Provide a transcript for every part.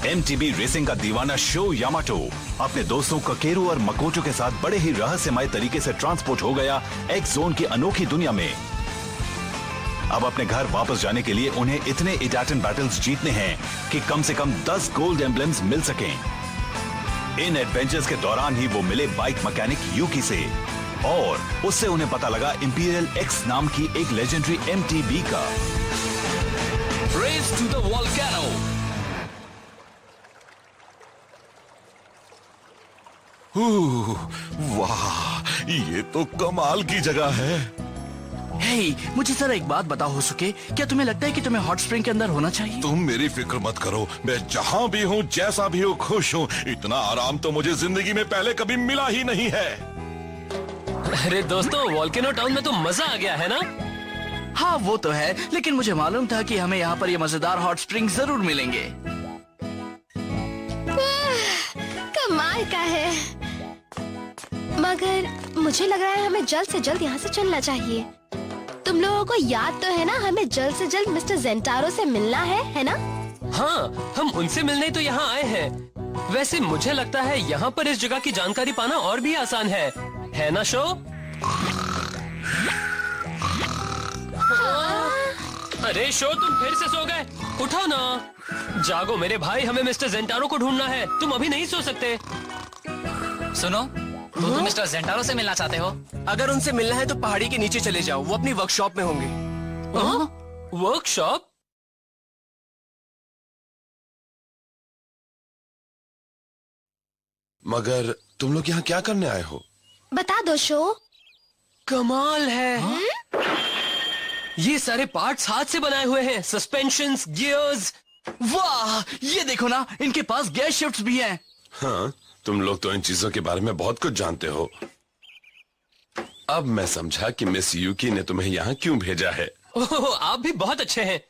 MTB racing का दीवाना show Yamato अपने दोस्तों ककेरू और मकोटो के साथ बड़े ही रहस्यमय तरीके से ट्रांसपोर्ट हो गया एक्स जोन की अनोखी दुनिया में। अब अपने घर वापस जाने के लिए उन्हें इतने इटाटन बैटल्स जीतने हैं कि कम से कम 10 गोल्ड एम्ब्लेम्स मिल सकें। इन एडवेंचर्स के दौरान ही वो मिले बाइक मैकेनिक यूकी से और उससे उन्हें पता लगा इंपीरियल एक्स नाम की एक लेजेंडरी एमटीबी का। Race to the volcano. वाह, ये तो कमाल की जगह है। हे, मुझे जरा एक बात बताओ होसुके, क्या तुम्हें लगता है कि तुम्हें हॉट स्प्रिंग के अंदर होना चाहिए? तुम मेरी फिक्र मत करो, मैं जहाँ भी हूँ, जैसा भी हूँ, खुश हूँ। इतना आराम तो मुझे जिंदगी में पहले कभी मिला ही नहीं है। अरे दोस्तों, वोल्केनो टाउन में तो मजा आ गया है ना? हाँ वो तो है, लेकिन मुझे मालूम था कि हमें यहाँ पर ये मजेदार हॉट स्प्रिंग जरूर मिलेंगे। कमाल का है, मगर मुझे लग रहा है हमें जल्द से जल्द यहाँ से चलना चाहिए। तुम लोगों को याद तो है ना, हमें जल्द से जल्द मिस्टर जेंटारो से मिलना है ना? हाँ, हम उनसे मिलने तो यहाँ आए हैं। वैसे मुझे लगता है यहाँ पर इस जगह की जानकारी पाना और भी आसान है ना शो? अरे शो, तुम फिर से सो गए? उठो ना, जागो मेरे भाई, हमें मिस्टर जेंटारो को ढूंढना है। तुम अभी नहीं सो सकते। सुनो, तुम मिस्टर जेंटारो से मिलना चाहते हो? अगर उनसे मिलना है तो पहाड़ी के नीचे चले जाओ, वो अपनी वर्कशॉप में होंगे। वर्कशॉप? मगर तुम लोग यहाँ क्या करने आए हो? बता दो शो। कमाल है। ये सारे पार्ट्स हाथ से बनाए हुए हैं, सस्पेंशंस, गियर्स। वाह, ये देखो ना, इनके पास गियर शिफ्ट्स भी हैं। हाँ, तुम लोग तो इन चीजों के बारे में बहुत कुछ जानते हो। अब मैं समझा कि मिस यूकी ने तुम्हें यहाँ क्यों भेजा है। ओह, आप भी बहुत अच्छे हैं।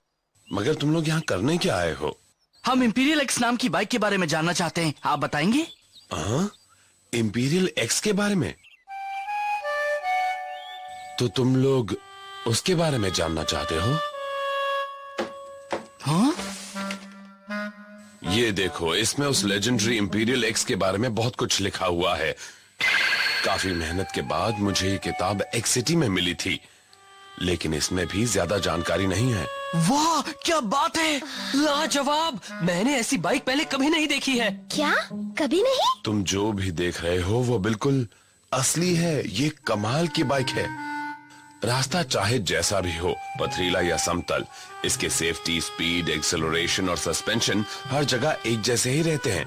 मगर तुम लोग यहाँ करने क्या आए हो? हम इंपीरियल एक्स नाम की बाइक के बारे में जानना चाहते हैं, आप बताएंगे? हाँ, इंपीरियल एक्स के बारे में? तो तुम लोग उसके बारे में जानना चाहते हो? हाँ? ये देखो, इसमें उस लेजेंडरी इंपीरियल एक्स के बारे में बहुत कुछ लिखा हुआ है। काफी मेहनत के बाद मुझे ये किताब एक्स सिटी में मिली थी, लेकिन इसमें भी ज्यादा जानकारी नहीं है। वाह, क्या बात है! लाजवाब! मैंने ऐसी बाइक पहले कभी नहीं देखी है। क्या? कभी नहीं? तुम जो भी देख रहे हो वो बिल्कुल असली है। ये कमाल की बाइक है। रास्ता चाहे जैसा भी हो, पथरीला या समतल, इसके सेफ्टी, स्पीड, एक्सेलरेशन और सस्पेंशन हर जगह एक जैसे ही रहते हैं।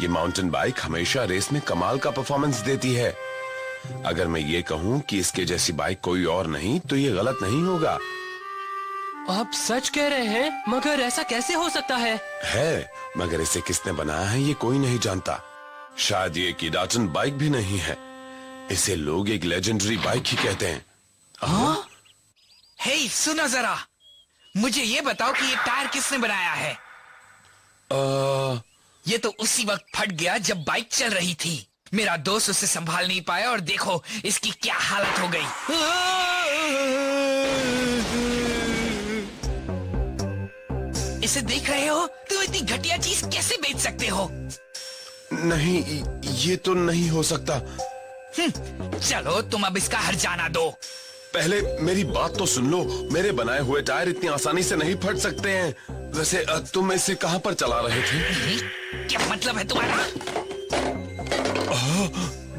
ये माउंटेन बाइक हमेशा रेस में कमाल का परफॉर्मेंस देती है। अगर मैं ये कहूँ कि इसके जैसी बाइक कोई और नहीं, तो ये गलत नहीं होगा। आप सच कह रहे हैं? मगर ऐसा कैसे हो सकता है? मगर इसे किसने बनाया है ये कोई नहीं जानता। शायद ये किडाटन बाइक भी नहीं है। इसे लोग एक लेजेंडरी बाइक ही कहते हैं। हाँ? हे, सुनो जरा, मुझे ये बताओ कि ये टायर किसने बनाया है? ये तो उसी वक्त फट गया जब बाइक चल रही थी। मेरा दोस्त उसे संभाल नहीं पाया और देखो इसकी क्या हालत हो गई। इसे देख रहे हो? तुम इतनी घटिया चीज कैसे बेच सकते हो? नहीं, ये तो नहीं हो सकता। चलो, तुम अब इसका हर्जाना दो। पहले मेरी बात तो सुन लो। मेरे बनाए हुए टायर इतनी आसानी से नहीं फट सकते हैं। वैसे तुम इसे कहाँ पर चला रहे थे? क्या मतलब है तुम्हारा?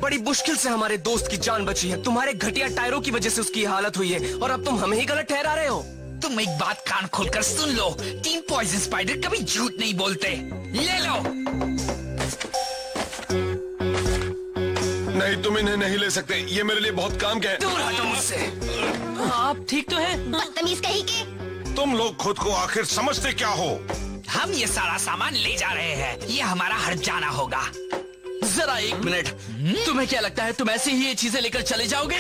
बड़ी मुश्किल से हमारे दोस्त की जान बची है। तुम्हारे घटिया टायरों की वजह से उसकी हालत हुई है और अब तुम हमें ही गलत ठहरा रहे हो। तुम एक बात कान खोलकर सुन लो, टीम पॉइजन स्पाइडर कभी झूठ नहीं बोलते। ले लो। नहीं, तुम इन्हें नहीं ले सकते। ये मेरे लिए बहुत काम के हैं। दूर हटो मुझसे। आप ठीक तो हैं? बदतमीज कहीं के। तुम लोग खुद को आखिर समझते क्या हो? हम ये सारा सामान ले जा रहे हैं। ये हमारा हर्जाना होगा। जरा एक मिनट, तुम्हें क्या लगता है तुम ऐसे ही ये चीजें लेकर चले जाओगे?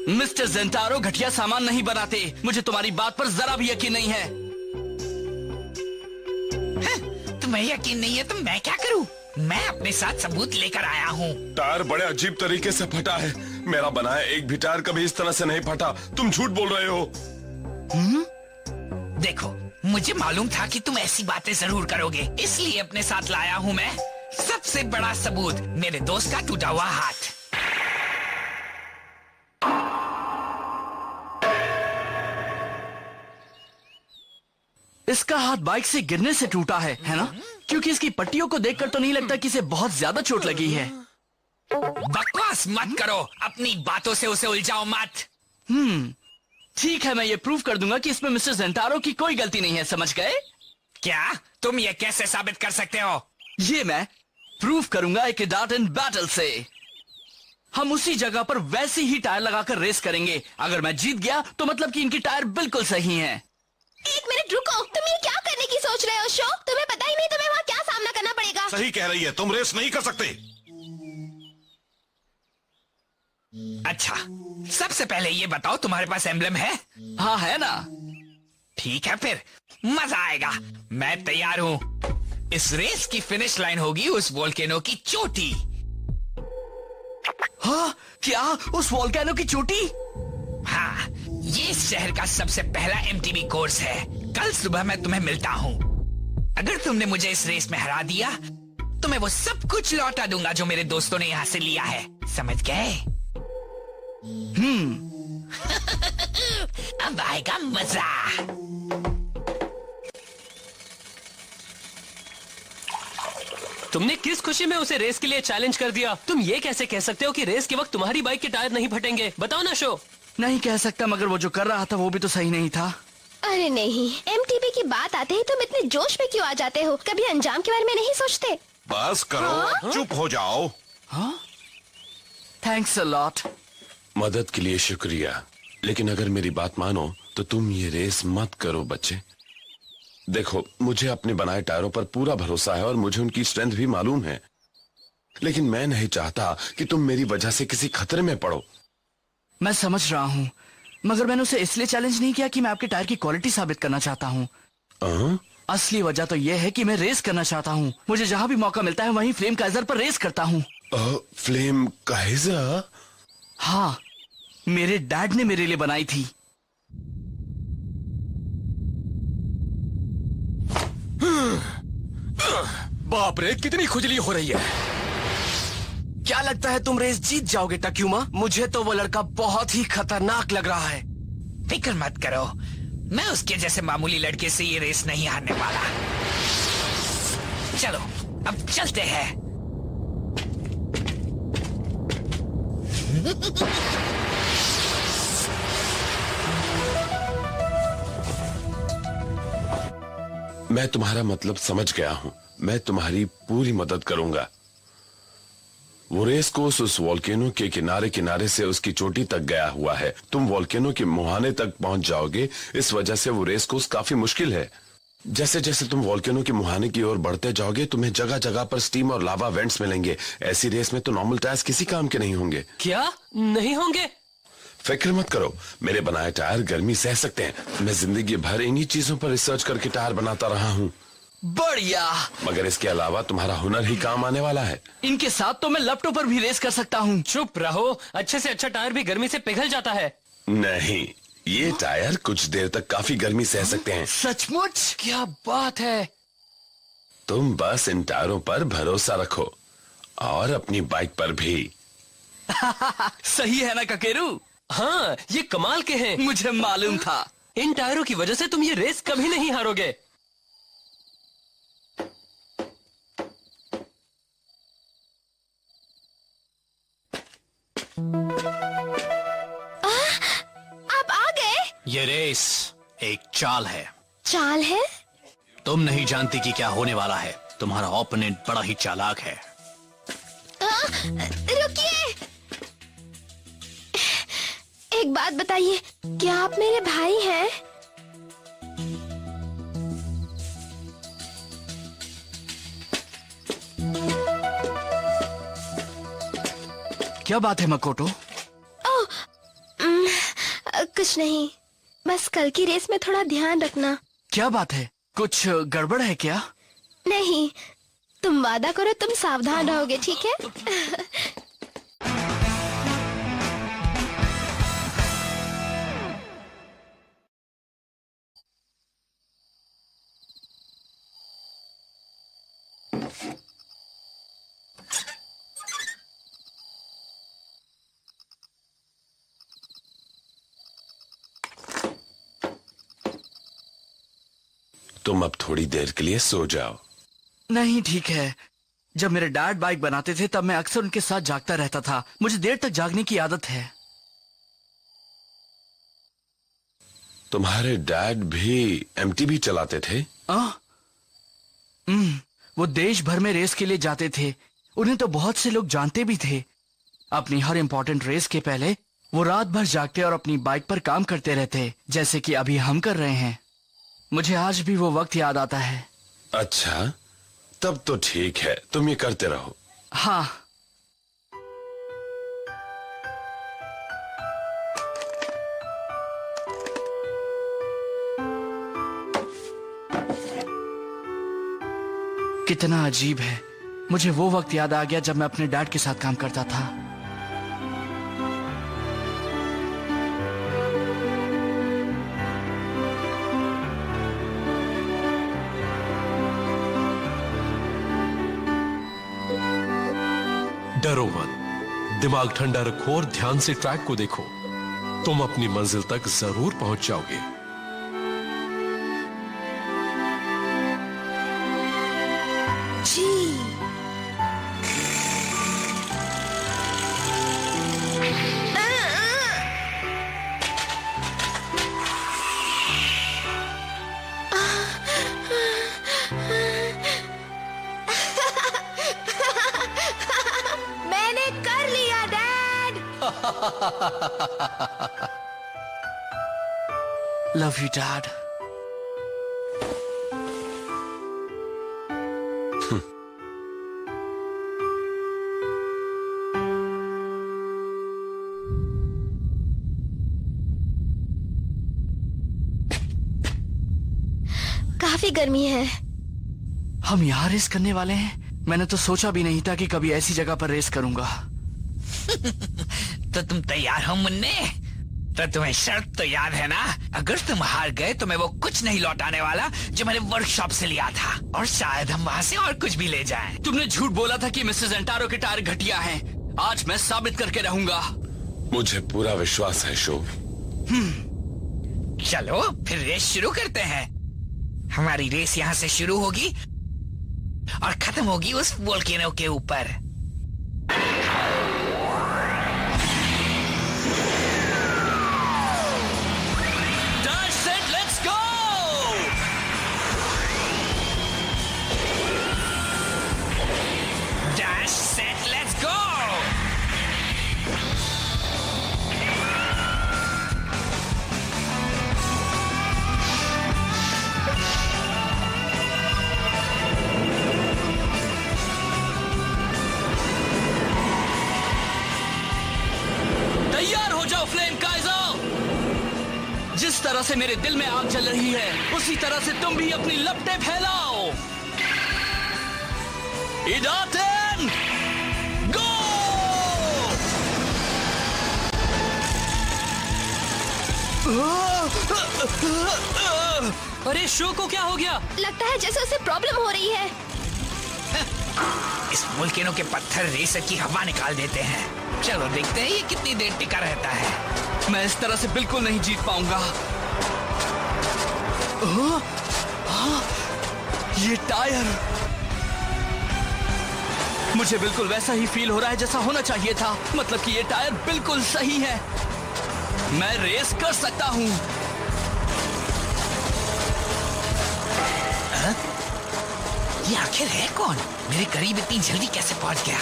मिस्टर जेंटारो घटिया सामान नहीं बनाते। मुझे तुम्हारी बात पर जरा भी यकीन नहीं है। तुम्हें यकीन नहीं है तो मैं क्या करूं? मैं अपने साथ सबूत लेकर आया हूँ। टायर बड़े अजीब तरीके से फटा है। मेरा बनाया एक भी टायर कभी इस तरह से नहीं फटा। तुम झूठ बोल रहे हो। देखो, मुझे मालूम था कि तुम ऐसी बातें जरूर करोगे, इसलिए अपने साथ लाया हूँ मैं सबसे बड़ा सबूत, मेरे दोस्त का टूटा हुआ हाथ। इसका हाथ बाइक से गिरने से टूटा है ना? क्योंकि इसकी पट्टियों को देखकर तो नहीं लगता कि इसे बहुत ज्यादा चोट लगी है। बकवास मत करो, अपनी बातों से उसे उलझाओ मत। ठीक है, मैं ये प्रूव कर दूंगा कि इसमें मिस्टर जेंटारो की कोई गलती नहीं है, समझ गए? क्या तुम ये कैसे साबित कर सकते हो? ये मैं प्रूव करूंगा एक डार्ट एंड बैटल से। हम उसी जगह पर वैसी ही टायर लगाकर रेस करेंगे। अगर मैं जीत गया तो मतलब कि इनकी टायर बिल्कुल सही हैं। एक मिनट रुको, तुम ये क्या करने की सोच रहे हो शो? तुम्हें पता ही नहीं तुम्हें वहाँ क्या सामना करना पड़ेगा। सही कह रही है, तुम रेस नहीं कर सकते। अच्छा, सबसे पहले ये बताओ तुम्हारे पास एम्ब्लम है? हाँ है ना। ठीक है फिर, मजा आएगा। मैं तैयार हूँ। इस रेस की फिनिश लाइन होगी उस वोल्केनो की चोटी। हाँ, क्या उस वोल्केनो की चोटी? हाँ, ये इस शहर का सबसे पहला एमटीबी कोर्स है। कल सुबह मैं तुम्हें मिलता हूँ। अगर तुमने मुझे इस रेस में हरा दिया तो मैं वो सब कुछ लौटा दूंगा जो मेरे दोस्तों ने यहाँ से लिया है, समझ गए? अब आएगा मजा। तुमने किस खुशी में उसे रेस के लिए चैलेंज कर दिया? तुम ये कैसे कह सकते हो कि रेस के वक्त तुम्हारी बाइक के टायर नहीं फटेंगे? बताओ ना शो। नहीं कह सकता, मगर वो जो कर रहा था वो भी तो सही नहीं था। अरे नहीं, एमटीबी की बात आते ही तुम इतने जोश में क्यों आ जाते हो? कभी अंजाम के बारे में नहीं सोचते? बस करो, चुप हो जाओ। Thanks a lot. मदद के लिए शुक्रिया, लेकिन अगर मेरी बात मानो तो तुम ये रेस मत करो बच्चे। देखो, मुझे अपने बनाए टायरों पर पूरा भरोसा है और मुझे उनकी स्ट्रेंथ भी मालूम है, लेकिन मैं नहीं चाहता कि तुम मेरी वजह से किसी खतरे में पड़ो। मैं समझ रहा हूँ, मगर मैंने उसे इसलिए चैलेंज नहीं किया कि मैं आपके टायर की क्वालिटी साबित करना चाहता हूँ। असली वजह तो यह है कि मैं रेस करना चाहता हूँ। मुझे जहाँ भी मौका मिलता है वहीं फ्लेम काइजर पर रेस करता हूँ। Flame Kaizer? हाँ, मेरे डैड ने मेरे लिए बनाई थी। बाप रे, कितनी खुजली हो रही है। क्या लगता है तुम रेस जीत जाओगे टक्यूमा? मुझे तो वो लड़का बहुत ही खतरनाक लग रहा है। फिक्र मत करो, मैं उसके जैसे मामूली लड़के से ये रेस नहीं हारने वाला। चलो अब चलते हैं। मैं तुम्हारा मतलब समझ गया हूं। मैं तुम्हारी पूरी मदद करूंगा। वो रेस कोर्स उस वोल्केनो के किनारे किनारे से उसकी चोटी तक गया हुआ है। तुम वोल्केनो के मुहाने तक पहुंच जाओगे। इस वजह से वो रेस कोर्स काफी मुश्किल है। जैसे जैसे तुम वोल्केनो के मुहाने की ओर बढ़ते जाओगे, तुम्हें जगह जगह पर स्टीम और लावा वेंट्स मिलेंगे। ऐसी रेस में तो नॉर्मल टायर्स किसी काम के नहीं होंगे। क्या नहीं होंगे? फिक्र मत करो, मेरे बनाए टायर गर्मी सह सकते हैं। मैं जिंदगी भर इन्हीं चीजों पर रिसर्च करके टायर बनाता रहा हूँ। बढ़िया। मगर इसके अलावा तुम्हारा हुनर ही काम आने वाला है। इनके साथ तो मैं लैपटॉप पर भी रेस कर सकता हूँ। चुप रहो, अच्छे से अच्छा टायर भी गर्मी से पिघल जाता है। नहीं, ये टायर कुछ देर तक काफी गर्मी सह सकते हैं। सचमुच? क्या बात है। तुम बस इन टायरों पर भरोसा रखो और अपनी बाइक पर भी। सही है ना ककेरू? हाँ, ये कमाल के हैं। मुझे मालूम था। इन टायरों की वजह से तुम ये रेस कभी नहीं हारोगे। आप आ गए? ये रेस एक चाल है। चाल है? तुम नहीं जानती कि क्या होने वाला है। तुम्हारा ओपोनेंट बड़ा ही चालाक है। रुकिए, एक बात बताइए, क्या आप मेरे भाई हैं? क्या बात है मकोटो? ओह, कुछ नहीं, बस कल की रेस में थोड़ा ध्यान रखना। क्या बात है? कुछ गड़बड़ है क्या? नहीं, तुम वादा करो तुम सावधान रहोगे, ठीक है? तुम अब थोड़ी देर के लिए सो जाओ। नहीं ठीक है, जब मेरे डैड बाइक बनाते थे तब मैं अक्सर उनके साथ जागता रहता था। मुझे देर तक जागने की आदत है। तुम्हारे डैड भी एमटीबी चलाते थे? वो देश भर में रेस के लिए जाते थे। उन्हें तो बहुत से लोग जानते भी थे। अपनी हर इंपॉर्टेंट रेस के पहले वो रात भर जागते और अपनी बाइक पर काम करते रहते, जैसे कि अभी हम कर रहे हैं। मुझे आज भी वो वक्त याद आता है। अच्छा, तब तो ठीक है, तुम ये करते रहो। हाँ। कितना अजीब है, मुझे वो वक्त याद आ गया जब मैं अपने डैड के साथ काम करता था। डरो मत, दिमाग ठंडा रखो और ध्यान से ट्रैक को देखो। तुम अपनी मंजिल तक जरूर पहुंच जाओगे। जी। मैंने कर लिया डैड। Love you dad. काफी गर्मी है। हम यहाँ रेस करने वाले हैं? मैंने तो सोचा भी नहीं था कि कभी ऐसी जगह पर रेस करूंगा। तो तुम तैयार हो मुन्ने? तो तुम्हें शर्त तो याद है ना? अगर तुम हार गए तो मैं वो कुछ नहीं लौटाने वाला जो मैंने वर्कशॉप से लिया था, और शायद हम वहाँ से और कुछ भी ले जाएं। तुमने झूठ बोला था कि मिस्टर ज़ेंटारो के टायर घटिया हैं। आज मैं साबित करके रहूंगा। मुझे पूरा विश्वास है शो। चलो फिर रेस शुरू करते हैं। हमारी रेस यहाँ से शुरू होगी और खत्म होगी उस वोल्केनो के ऊपर। Dash, set, let's go! Dash, set, let's go! तैयार हो जाओ फ्लेम काइजर। जिस तरह से मेरे दिल में आग जल रही है, उसी तरह से तुम भी अपनी लपटें फैलाओ। इडातेन गो! अरे शो को क्या हो गया? लगता है जैसे उसे प्रॉब्लम हो रही है। इस वोल्केनो के पत्थर रेसर की हवा निकाल देते हैं। चलो देखते हैं ये कितनी देर टिका रहता है। मैं इस तरह से बिल्कुल नहीं जीत पाऊंगा। ये टायर, मुझे बिल्कुल वैसा ही फील हो रहा है जैसा होना चाहिए था। मतलब कि ये टायर बिल्कुल सही है। मैं रेस कर सकता हूँ। ये आखिर है कौन? मेरे करीब इतनी जल्दी कैसे पहुंच गया?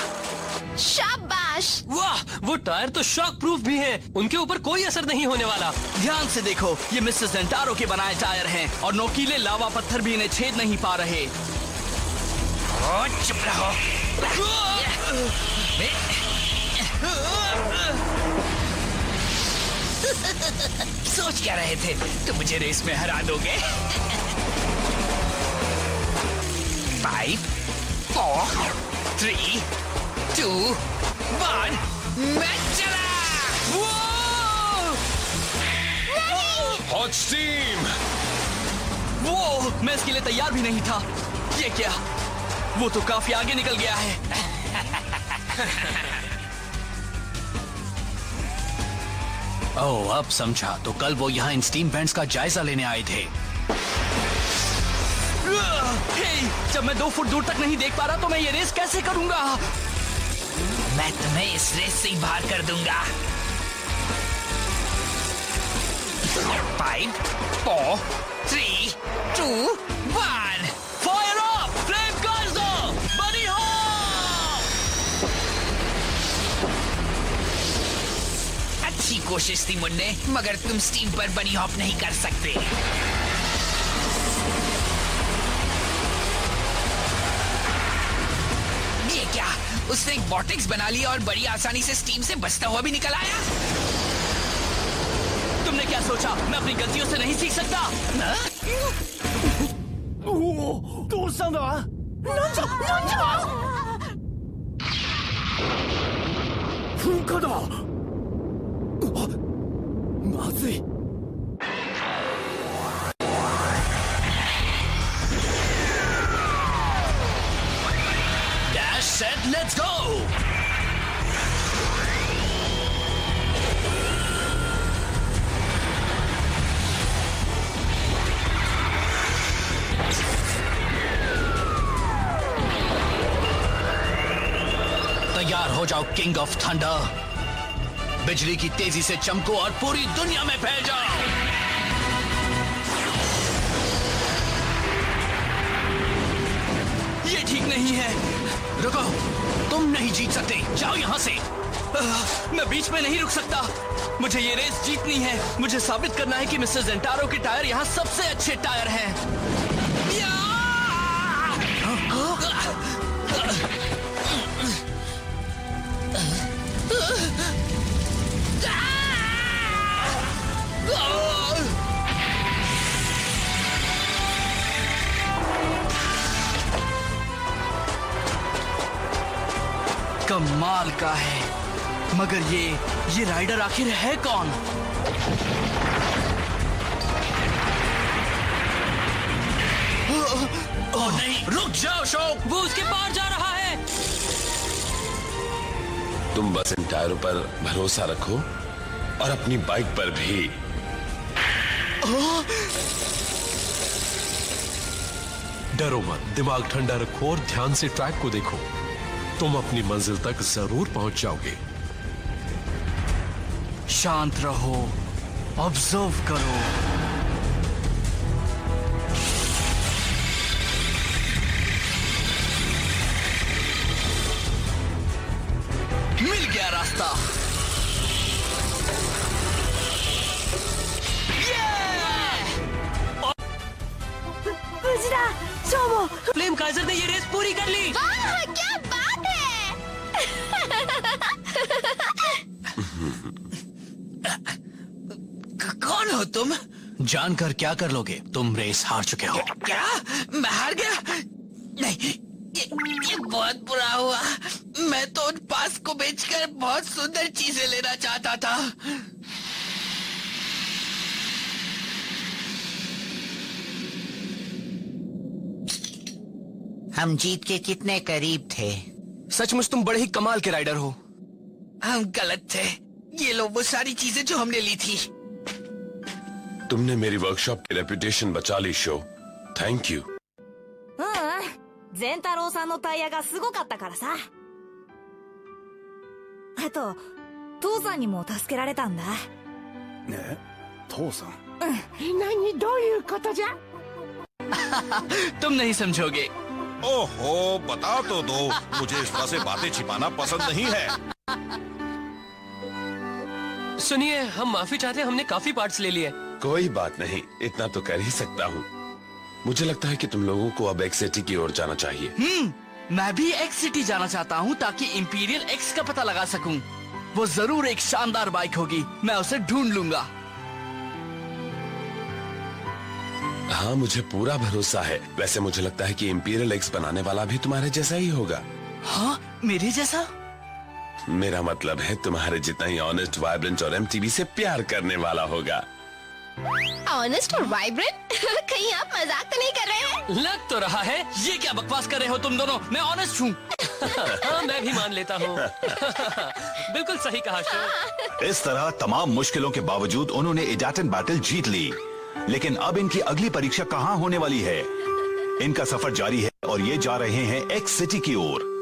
शाबाश। वाह, वो टायर तो शॉक प्रूफ भी हैं। उनके ऊपर कोई असर नहीं होने वाला। ध्यान से देखो, ये मिस्टर ज़ेंटारो के बनाए टायर हैं और नोकीले लावा पत्थर भी इन्हें छेद नहीं पा रहे। ओ, चुप रहो। सोच क्या रहे थे? तुम मुझे रेस में हरा दोगे? 5, 4, 3, 2, 1, मैं चला! Hot steam! वो, मैं इसके लिए तैयार भी नहीं था। ये क्या? वो तो काफी आगे निकल गया है। ओह, अब समझा। तो कल वो यहाँ इन स्टीम बैंड्स का जायजा लेने आए थे। हे, जब मैं 2 फुट दूर तक नहीं देख पा रहा तो मैं ये रेस कैसे करूंगा? मैं तुम्हें इस रेस से ही बाहर कर दूंगा। 5, 4, 3, 2, 1। Fire up! फ्लेम कर दो! बनी हो! अच्छी कोशिश थी मुन्ने, मगर तुम स्टीम पर बनी हॉप नहीं कर सकते। ये क्या? उसने एक वॉर्टेक्स बना लिया और बड़ी आसानी से स्टीम से बचता हुआ भी निकल आया। तुमने क्या सोचा? मैं अपनी गलतियों से नहीं सीख सकता? Dash set, let's go! तैयार हो जाओ किंग ऑफ थंडर। बिजली की तेजी से चमको और पूरी दुनिया में फैल जाओ। ये ठीक नहीं है। रुको, तुम नहीं जीत सकते। जाओ यहाँ से। मैं बीच में नहीं रुक सकता। मुझे ये रेस जीतनी है। मुझे साबित करना है कि मिस्टर जेंटारो के टायर यहाँ सबसे अच्छे टायर हैं। कमाल का है, मगर ये राइडर आखिर है कौन? ओह नहीं, रुक जाओ शोक, वो उसके पार जा रहा है। तुम बस इन टायरों पर भरोसा रखो और अपनी बाइक पर भी। डरो मत, दिमाग ठंडा रखो और ध्यान से ट्रैक को देखो। तुम अपनी मंजिल तक जरूर पहुंच जाओगे। शांत रहो, ऑब्जर्व करो। मिल गया रास्ता। फ्लेम काइजर ने ये रेस पूरी कर ली। वाह, क्या बात है! कौन हो तुम? जानकर क्या कर लोगे? तुम रेस हार चुके हो। क्या? मैं हार गया? नहीं, ये बहुत बुरा हुआ। मैं तो उन पास को बेचकर बहुत सुंदर चीजें लेना चाहता था। हम जीत के कितने करीब थे। सचमुच तुम बड़े ही कमाल के राइडर हो। हम गलत थे। ये लो वो सारी चीजें जो हमने ली थी। तुमने मेरी वर्कशॉप की रेपुटेशन बचा ली शो। Thank you. ゼンタロウさんのタイヤがすごかったからさ。あと、父さんにも助けられたんだ。ね、父さん。何どういうことじゃ? तुम नहीं समझोगे। ओहो, बता तो दो। मुझे इस तरह से बातें छिपाना पसंद नहीं है। सुनिए, हम माफी चाहते हैं, हमने काफी पार्ट्स ले लिए। कोई बात नहीं, इतना तो कर ही सकता हूँ। मुझे लगता है कि तुम लोगों को अब एक्स सिटी की ओर जाना चाहिए। मैं भी एक्स सिटी जाना चाहता हूँ ताकि इंपीरियल एक्स का पता लगा सकूं। वो जरूर एक शानदार बाइक होगी। मैं उसे ढूंढ लूंगा। हाँ, मुझे पूरा भरोसा है। वैसे मुझे लगता है कि इंपीरियल एक्स बनाने वाला भी तुम्हारे जैसा ही होगा। हाँ, मेरे जैसा? मेरा मतलब है तुम्हारे जितना ही ऑनेस्ट, वाइब्रेंट और एमटीवी से प्यार करने वाला होगा। ऑनेस्ट और वाइब्रेंट? कहीं आप मजाक तो नहीं कर रहे हैं? लग तो रहा है। ये क्या बकवास कर रहे हो तुम दोनों? मैं ऑनेस्ट हूँ। हाँ, मैं भी मान लेता हूँ। बिल्कुल सही कहा शो। इस तरह तमाम मुश्किलों के बावजूद उन्होंने इडाटन बैटल जीत ली। लेकिन अब इनकी अगली परीक्षा कहाँ होने वाली है? इनका सफर जारी है और ये जा रहे हैं एक्स सिटी की ओर।